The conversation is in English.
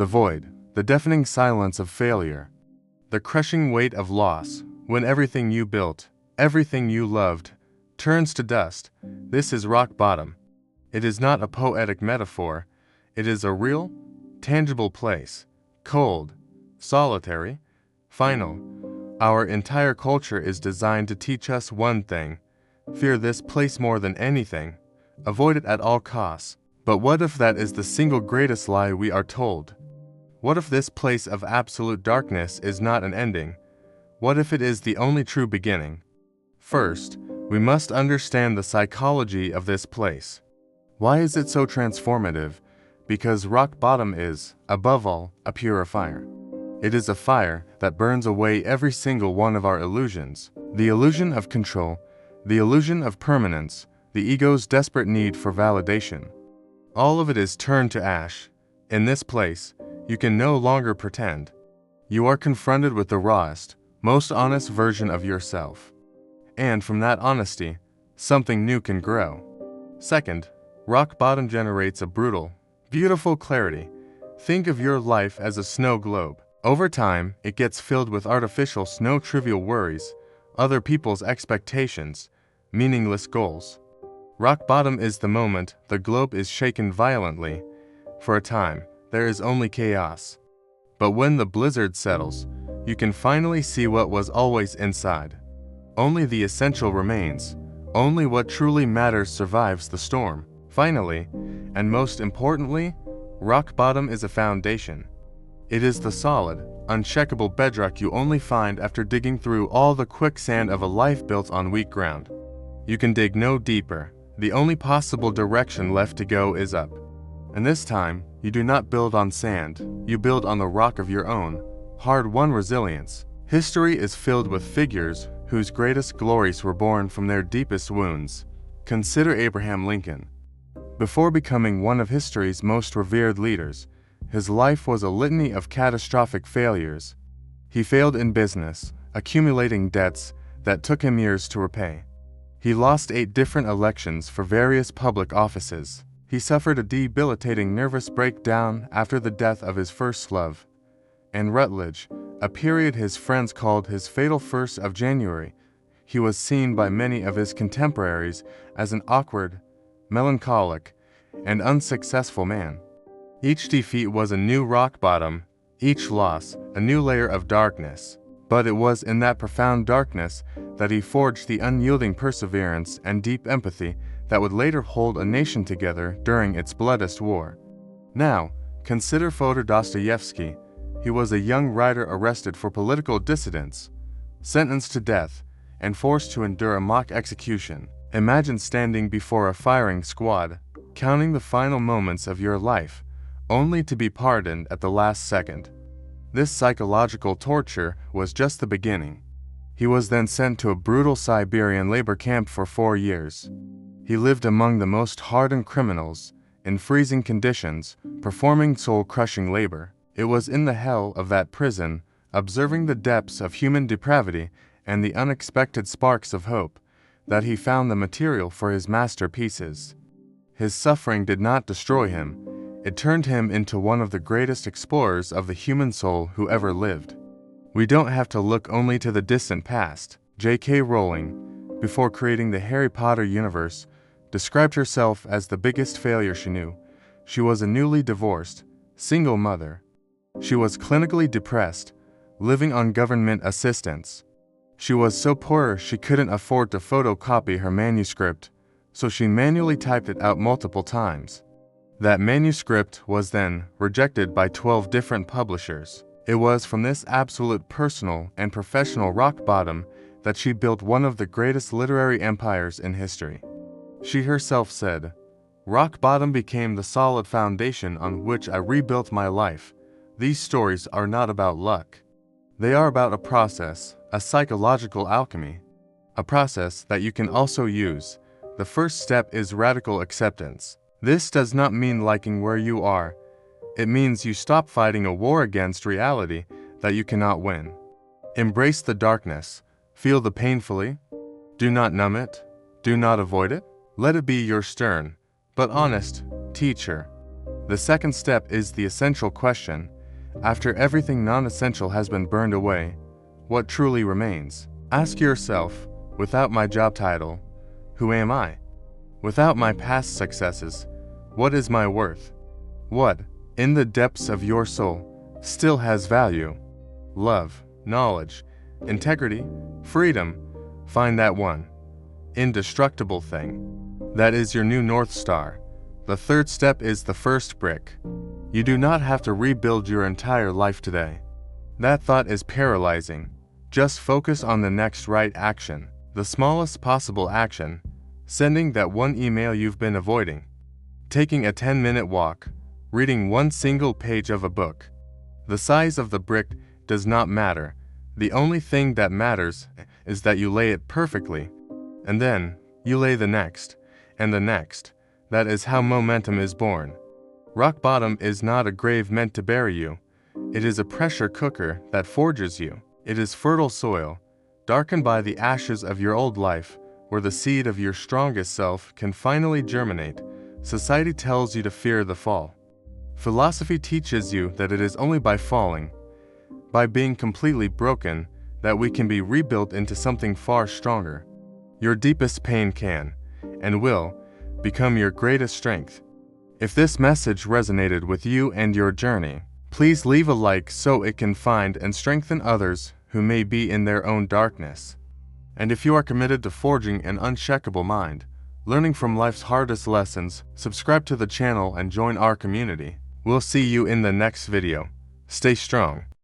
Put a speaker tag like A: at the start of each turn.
A: The void, the deafening silence of failure, the crushing weight of loss, when everything you built, everything you loved, turns to dust. This is rock bottom. It is not a poetic metaphor. It is a real, tangible place, cold, solitary, final. Our entire culture is designed to teach us one thing: fear this place more than anything, avoid it at all costs. But what if that is the single greatest lie we are told? What if this place of absolute darkness is not an ending? What if it is the only true beginning? First, we must understand the psychology of this place. Why is it so transformative? Because rock bottom is, above all, a purifier. It is a fire that burns away every single one of our illusions. The illusion of control, the illusion of permanence, the ego's desperate need for validation. All of it is turned to ash. In this place, you can no longer pretend. You are confronted with the rawest, most honest version of yourself. And from that honesty, something new can grow. Second, rock bottom generates a brutal, beautiful clarity. Think of your life as a snow globe. Over time, it gets filled with artificial trivial worries, other people's expectations, meaningless goals. Rock bottom is the moment the globe is shaken violently. For a time, there is only chaos. But when the blizzard settles, you can finally see what was always inside. Only the essential remains. Only what truly matters survives the storm. Finally, and most importantly, rock bottom is a foundation. It is the solid, unshakable bedrock you only find after digging through all the quicksand of a life built on weak ground. You can dig no deeper. The only possible direction left to go is up. And this time, you do not build on sand. You build on the rock of your own, hard-won resilience. History is filled with figures whose greatest glories were born from their deepest wounds. Consider Abraham Lincoln. Before becoming one of history's most revered leaders, his life was a litany of catastrophic failures. He failed in business, accumulating debts that took him years to repay. He lost 8 different elections for various public offices. He suffered a debilitating nervous breakdown after the death of his first love. In Rutledge, a period his friends called his fatal 1st of January, he was seen by many of his contemporaries as an awkward, melancholic, and unsuccessful man. Each defeat was a new rock bottom, each loss a new layer of darkness. But it was in that profound darkness that he forged the unyielding perseverance and deep empathy that would later hold a nation together during its bloodiest war. Now, consider Fyodor Dostoevsky. He was a young writer arrested for political dissidence, sentenced to death, and forced to endure a mock execution. Imagine standing before a firing squad, counting the final moments of your life, only to be pardoned at the last second. This psychological torture was just the beginning. He was then sent to a brutal Siberian labor camp for 4 years. He lived among the most hardened criminals, in freezing conditions, performing soul-crushing labor. It was in the hell of that prison, observing the depths of human depravity and the unexpected sparks of hope, that he found the material for his masterpieces. His suffering did not destroy him. It turned him into one of the greatest explorers of the human soul who ever lived. We don't have to look only to the distant past. J.K. Rowling, before creating the Harry Potter universe, described herself as the biggest failure she knew. She was a newly divorced, single mother. She was clinically depressed, living on government assistance. She was so poor she couldn't afford to photocopy her manuscript, so she manually typed it out multiple times. That manuscript was then rejected by 12 different publishers. It was from this absolute personal and professional rock bottom that she built one of the greatest literary empires in history. She herself said, "Rock bottom became the solid foundation on which I rebuilt my life. These stories are not about luck. They are about a process, a psychological alchemy, a process that you can also use. The first step is radical acceptance. This does not mean liking where you are. It means you stop fighting a war against reality that you cannot win. Embrace the darkness. Feel the painfully. Do not numb it. Do not avoid it. Let it be your stern, but honest, teacher. The second step is the essential question. After everything non-essential has been burned away, what truly remains? Ask yourself, without my job title, who am I? Without my past successes, what is my worth? What, in the depths of your soul, still has value? Love, knowledge, integrity, freedom. Find that one indestructible thing. That is your new North Star. The third step is the first brick. You do not have to rebuild your entire life today. That thought is paralyzing. Just focus on the next right action, the smallest possible action, sending that one email you've been avoiding, taking a 10-minute walk, reading one single page of a book. The size of the brick does not matter. The only thing that matters is that you lay it perfectly. And then, you lay the next, and the next. That is how momentum is born. Rock bottom is not a grave meant to bury you. It is a pressure cooker that forges you. It is fertile soil, darkened by the ashes of your old life, where the seed of your strongest self can finally germinate. Society tells you to fear the fall. Philosophy teaches you that it is only by falling, by being completely broken, that we can be rebuilt into something far stronger. Your deepest pain can, and will, become your greatest strength. If this message resonated with you and your journey, please leave a like so it can find and strengthen others who may be in their own darkness. And if you are committed to forging an unshakable mind, learning from life's hardest lessons, subscribe to the channel and join our community. We'll see you in the next video. Stay strong.